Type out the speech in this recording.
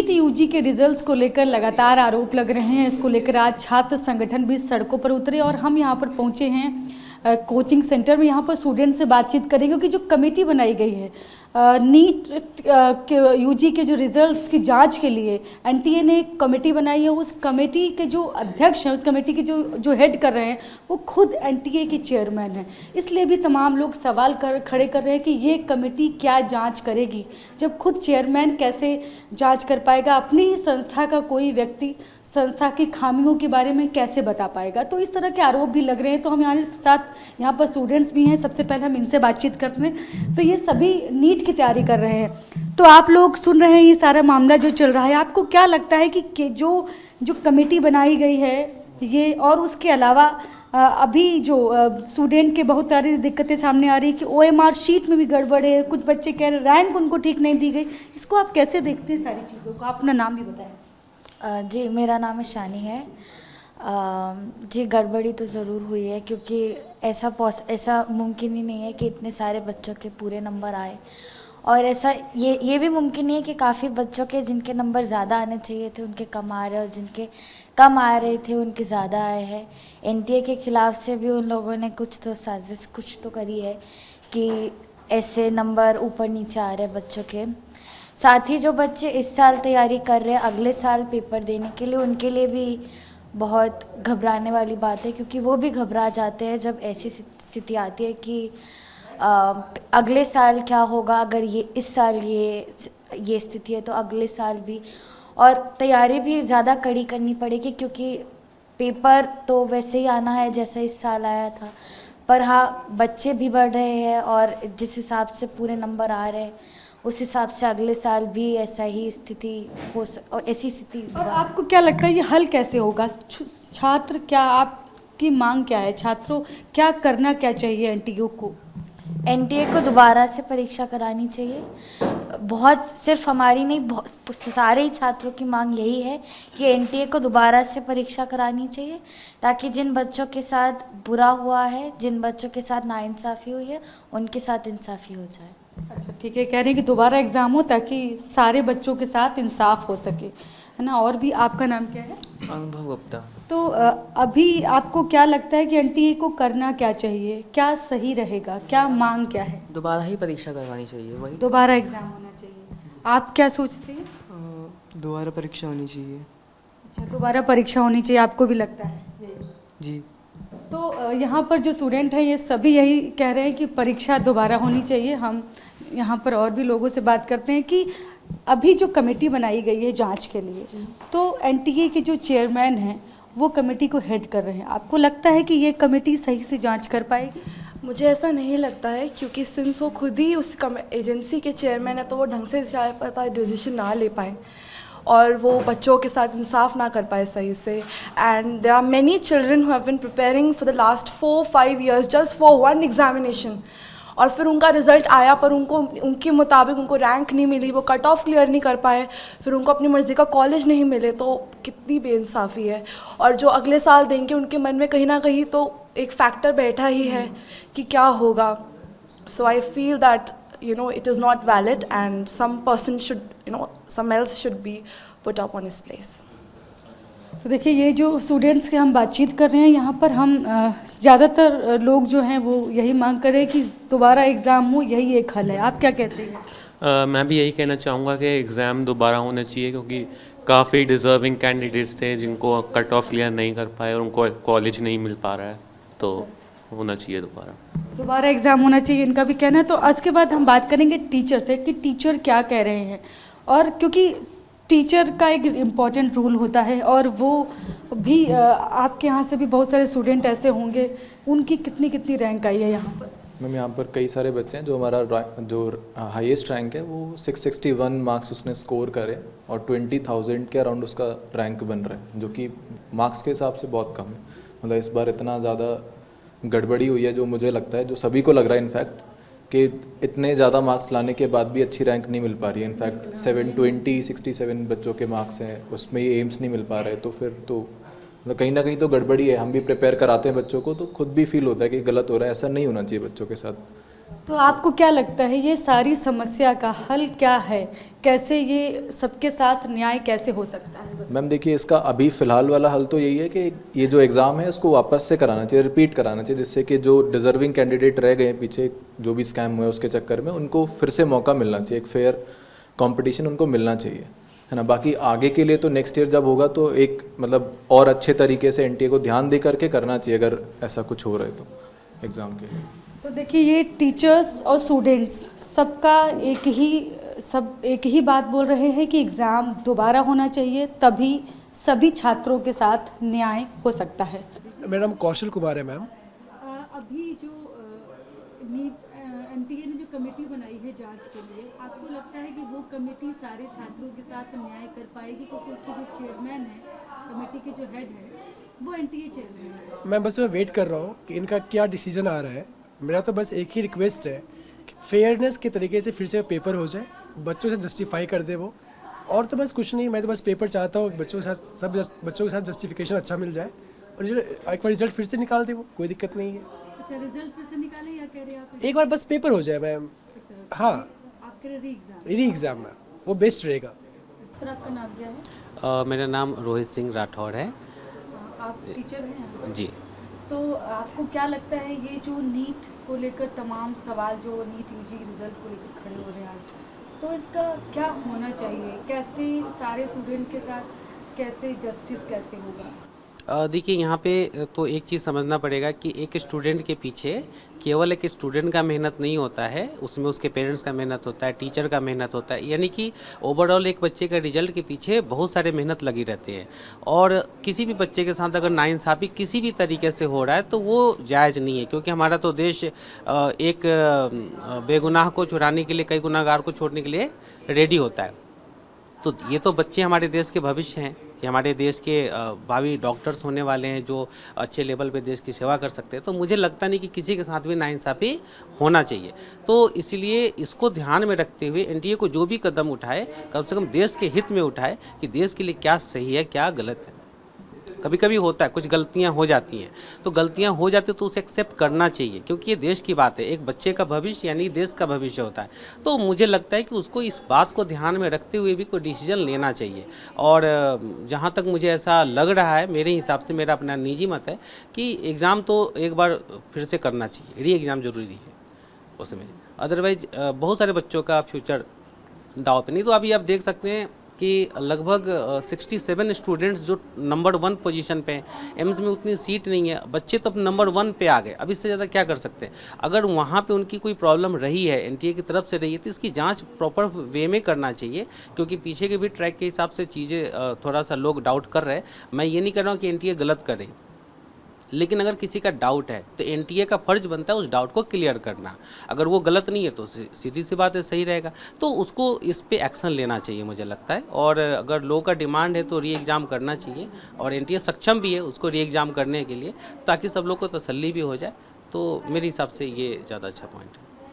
NEET UG के results को लेकर लगातार आरोप लग रहे हैं। इसको लेकर आज छात्र संगठन भी सड़कों पर उतरे और हम यहाँ पर पहुँचे हैं कोचिंग सेंटर में। यहाँ पर स्टूडेंट से बातचीत करेंगे क्योंकि जो कमेटी बनाई गई है नीट यूजी के जो रिजल्ट्स की जांच के लिए एनटीए ने एक कमेटी बनाई है। उस कमेटी के जो अध्यक्ष हैं, उस कमेटी के जो हेड कर रहे हैं, वो खुद एनटीए के चेयरमैन हैं। इसलिए भी तमाम लोग सवाल खड़े कर रहे हैं कि ये कमेटी क्या जांच करेगी, जब खुद चेयरमैन कैसे जांच कर पाएगा। अपनी ही संस्था का कोई व्यक्ति संस्था की खामियों के बारे में कैसे बता पाएगा। तो इस तरह के आरोप भी लग रहे हैं। तो हम यहाँ पर स्टूडेंट्स भी हैं। सबसे पहले हम इनसे बातचीत करते हैं। तो ये सभी नीट की तैयारी कर रहे हैं। तो आप लोग सुन रहे हैं ये सारा मामला जो चल रहा है, आपको क्या लगता है कि जो कमेटी बनाई गई है ये, और उसके अलावा अभी जो स्टूडेंट के बहुत सारी दिक्कतें सामने आ रही है कि ओएमआर शीट में भी गड़बड़ है, कुछ बच्चे कह रहे रैंक उनको ठीक नहीं दी गई, इसको आप कैसे देखते हैं सारी चीज़ों को? आप अपना नाम भी बताएं। जी, मेरा नाम है शानी है। जी, गड़बड़ी तो ज़रूर हुई है क्योंकि ऐसा मुमकिन ही नहीं है कि इतने सारे बच्चों के पूरे नंबर आए, और ऐसा ये भी मुमकिन नहीं है कि काफ़ी बच्चों के जिनके नंबर ज़्यादा आने चाहिए थे उनके कम आ रहे, और जिनके कम आ रहे थे उनके ज़्यादा आए हैं। एनटीए के ख़िलाफ़ से भी उन लोगों ने कुछ तो साजिश कुछ तो करी है कि ऐसे नंबर ऊपर नीचे आ रहे बच्चों के। साथ ही जो बच्चे इस साल तैयारी कर रहे हैं अगले साल पेपर देने के लिए, उनके लिए भी बहुत घबराने वाली बात है, क्योंकि वो भी घबरा जाते हैं जब ऐसी स्थिति आती है कि अगले साल क्या होगा। अगर ये इस साल ये स्थिति है तो अगले साल भी, और तैयारी भी ज़्यादा कड़ी करनी पड़ेगी क्योंकि पेपर तो वैसे ही आना है जैसा इस साल आया था, पर हाँ बच्चे भी बढ़ रहे हैं और जिस हिसाब से पूरे नंबर आ रहे हैं उस हिसाब से अगले साल भी ऐसा ही स्थिति और ऐसी स्थिति। और आपको क्या लगता है ये हल कैसे होगा? छात्र, क्या आपकी मांग क्या है? छात्रों क्या करना क्या चाहिए एनटीए को दोबारा से परीक्षा करानी चाहिए। बहुत सिर्फ हमारी नहीं, बहुत सारे ही छात्रों की मांग यही है कि एनटीए को दोबारा से परीक्षा करानी चाहिए, ताकि जिन बच्चों के साथ बुरा हुआ है, जिन बच्चों के साथ नाइंसाफ़ी हुई है, उनके साथ इंसाफ़ी हो जाए। अच्छा, ठीक है। कह रहे हैं कि दोबारा एग्ज़ाम हो ताकि सारे बच्चों के साथ इंसाफ हो सके, है ना? और भी आपका नाम क्या है? अनुभव गुप्ता। तो अभी आपको क्या लगता है कि एनटीए को करना क्या चाहिए, क्या सही रहेगा, क्या मांग क्या है? दोबारा ही परीक्षा करवानी चाहिए, वही दोबारा एग्ज़ाम होना चाहिए। आप क्या सोचते हैं? दोबारा परीक्षा होनी चाहिए। अच्छा, दोबारा परीक्षा होनी चाहिए, आपको भी लगता है? जी। तो यहाँ पर जो स्टूडेंट हैं ये सभी यही कह रहे हैं कि परीक्षा दोबारा होनी चाहिए। हम यहाँ पर और भी लोगों से बात करते हैं कि अभी जो कमेटी बनाई गई है जांच के लिए, तो एनटीए के जो चेयरमैन हैं वो कमेटी को हेड कर रहे हैं। आपको लगता है कि ये कमेटी सही से जांच कर पाएगी? मुझे ऐसा नहीं लगता है, क्योंकि सिंस वो खुद ही उस एजेंसी के चेयरमैन है तो वो ढंग से शायद पता डिसीजन ना ले पाए और वो बच्चों के साथ इंसाफ ना कर पाए सही से। And there are many children who have been preparing for the last 4-5 years just for one examination, और फिर उनका रिज़ल्ट आया पर उनके मुताबिक उनको रैंक नहीं मिली, वो कट ऑफ क्लियर नहीं कर पाए, फिर उनको अपनी मर्ज़ी का कॉलेज नहीं मिले, तो कितनी बेइंसाफ़ी है। और जो अगले साल देंगे उनके मन में कहीं ना कहीं तो एक फैक्टर बैठा ही है कि क्या होगा। So I feel that it is not valid and some person should, some else should be put up on his place. तो देखिए, ये जो स्टूडेंट्स के हम बातचीत कर रहे हैं यहाँ पर, हम ज़्यादातर लोग जो हैं वो यही मांग कर रहे हैं कि दोबारा एग्ज़ाम हो, यही एक हल है। आप क्या कहते हैं? मैं भी यही कहना चाहूँगा कि एग्ज़ाम दोबारा होना चाहिए, क्योंकि काफ़ी डिज़र्विंग कैंडिडेट्स थे जिनको कट ऑफ क्लियर नहीं कर पाए और उनको कॉलेज नहीं मिल पा रहा है, तो होना चाहिए दोबारा एग्ज़ाम होना चाहिए, इनका भी कहना है। तो उसके बाद हम बात करेंगे टीचर से कि टीचर क्या कह रहे हैं, और क्योंकि टीचर का एक इम्पॉर्टेंट रोल होता है और वो भी आपके यहाँ से भी बहुत सारे स्टूडेंट ऐसे होंगे, उनकी कितनी रैंक आई है यहाँ पर? मैम, यहाँ पर कई सारे बच्चे हैं जो हमारा जो हाईएस्ट रैंक है वो 661 मार्क्स उसने स्कोर करे और 20,000 के अराउंड उसका रैंक बन रहा है, जो कि मार्क्स के हिसाब से बहुत कम है। मतलब इस बार इतना ज़्यादा गड़बड़ी हुई है जो मुझे लगता है, जो सभी को लग रहा है इनफैक्ट, कि इतने ज़्यादा मार्क्स लाने के बाद भी अच्छी रैंक नहीं मिल पा रही है। इनफैक्ट 720-67 बच्चों के मार्क्स हैं, उसमें ही एम्स नहीं मिल पा रहे, तो फिर तो मतलब कहीं ना कहीं तो गड़बड़ी है। हम भी प्रिपेयर कराते हैं बच्चों को तो खुद भी फील होता है कि गलत हो रहा है, ऐसा नहीं होना चाहिए बच्चों के साथ। तो आपको क्या लगता है ये सारी समस्या का हल क्या है, कैसे ये सबके साथ न्याय कैसे हो सकता है? मैम देखिए, इसका अभी फ़िलहाल वाला हल तो यही है कि ये जो एग्ज़ाम है इसको वापस से कराना चाहिए, रिपीट कराना चाहिए, जिससे कि जो डिज़र्विंग कैंडिडेट रह गए पीछे जो भी स्कैम हुए उसके चक्कर में, उनको फिर से मौका मिलना चाहिए, एक फेयर कंपटीशन उनको मिलना चाहिए, है ना। बाकी आगे के लिए तो नेक्स्ट ईयर जब होगा तो एक मतलब और अच्छे तरीके से एनटीए को ध्यान दे करके करना चाहिए अगर ऐसा कुछ हो रहा है तो एग्ज़ाम के लिए। तो देखिए, ये टीचर्स और स्टूडेंट्स सबका सब एक ही बात बोल रहे हैं कि एग्ज़ाम दोबारा होना चाहिए, तभी सभी छात्रों के साथ न्याय हो सकता है। मेरा नाम कौशल कुमार है मैम। अभी जो एनटीए ने जो कमेटी बनाई है जांच के लिए, आपको लगता है कि वो कमेटी सारे छात्रों के साथ न्याय कर पाएगी? क्योंकि उसके जो चेयरमैन है, कमेटी के जो हेड है, वो एनटीए चेयरमैन है। मैं वेट कर रहा हूँ कि इनका क्या डिसीजन आ रहा है। मेरा तो बस एक ही रिक्वेस्ट है कि फेयरनेस के तरीके से फिर से पेपर हो जाए, बच्चों से जस्टिफाई कर दे वो, और तो बस कुछ नहीं। मैं तो बस पेपर चाहता हूँ बच्चों के साथ, सब बच्चों के साथ जस्टिफिकेशन अच्छा मिल जाए और एक बार रिजल्ट फिर से निकाल दे वो, कोई दिक्कत नहीं है। अच्छा, रिजल्ट फिर से निकाले या कह रहे हैं आप? एक बार बस पेपर हो जाए मैम। हाँ, आप कह रहे री एग्ज़ाम में वो बेस्ट रहेगा। सर, आपका नाम क्या है? मेरा नाम रोहित सिंह राठौर है। आप टीचर हैं? जी। तो आपको क्या लगता है ये जो नीट को लेकर तमाम सवाल जो नीट यूजी रिजल्ट को लेकर खड़े हो रहे हैं आज, तो इसका क्या होना चाहिए? कैसे सारे स्टूडेंट के साथ कैसे जस्टिस कैसे होगा? देखिए, यहाँ पे तो एक चीज़ समझना पड़ेगा कि एक स्टूडेंट के पीछे केवल एक स्टूडेंट का मेहनत नहीं होता है, उसमें उसके पेरेंट्स का मेहनत होता है, टीचर का मेहनत होता है, यानी कि ओवरऑल एक बच्चे का रिजल्ट के पीछे बहुत सारे मेहनत लगी रहती है। और किसी भी बच्चे के साथ अगर नाइंसाफ़ी किसी भी तरीके से हो रहा है तो वो जायज़ नहीं है, क्योंकि हमारा तो देश एक बेगुनाह को छुड़ाने के लिए कई गुनाहगार को छोड़ने के लिए रेडी होता है। तो ये तो बच्चे हमारे देश के भविष्य हैं, कि हमारे देश के भावी डॉक्टर्स होने वाले हैं जो अच्छे लेवल पे देश की सेवा कर सकते हैं। तो मुझे लगता नहीं कि किसी के साथ भी नाइंसाफ़ी होना चाहिए। तो इसीलिए इसको ध्यान में रखते हुए एनटीए को जो भी कदम उठाए, कम से कम देश के हित में उठाए कि देश के लिए क्या सही है क्या गलत है। कभी कभी होता है, कुछ गलतियां हो जाती हैं, तो गलतियां हो जाती तो उसे एक्सेप्ट करना चाहिए, क्योंकि ये देश की बात है, एक बच्चे का भविष्य यानी देश का भविष्य होता है। तो मुझे लगता है कि उसको इस बात को ध्यान में रखते हुए भी कोई डिसीजन लेना चाहिए। और जहाँ तक मुझे ऐसा लग रहा है, मेरे हिसाब से, मेरा अपना निजी मत है कि एग्ज़ाम तो एक बार फिर से करना चाहिए, री एग्ज़ाम ज़रूरी है उसमें, अदरवाइज बहुत सारे बच्चों का फ्यूचर दाव पे नहीं। तो अभी आप देख सकते हैं कि लगभग 67 स्टूडेंट्स जो नंबर 1 पोजीशन पे हैं, एम्स में उतनी सीट नहीं है, बच्चे तो नंबर 1 पे आ गए। अब इससे ज़्यादा क्या कर सकते हैं? अगर वहाँ पे उनकी कोई प्रॉब्लम रही है, एनटीए की तरफ से रही है, तो इसकी जांच प्रॉपर वे में करना चाहिए, क्योंकि पीछे के भी ट्रैक के हिसाब से चीज़ें थोड़ा सा लोग डाउट कर रहे हैं। मैं ये नहीं कह रहा हूँ कि एनटीए गलत करे, लेकिन अगर किसी का डाउट है तो एनटीए का फर्ज बनता है उस डाउट को क्लियर करना। अगर वो गलत नहीं है तो सीधी सी बात है सही रहेगा, तो उसको इस पे एक्शन लेना चाहिए मुझे लगता है। और अगर लोगों का डिमांड है तो री एग्ज़ाम करना चाहिए, और एनटीए सक्षम भी है उसको री एग्ज़ाम करने के लिए, ताकि सब लोग को तसल्ली भी हो जाए। तो मेरे हिसाब से ये ज़्यादा अच्छा पॉइंट है।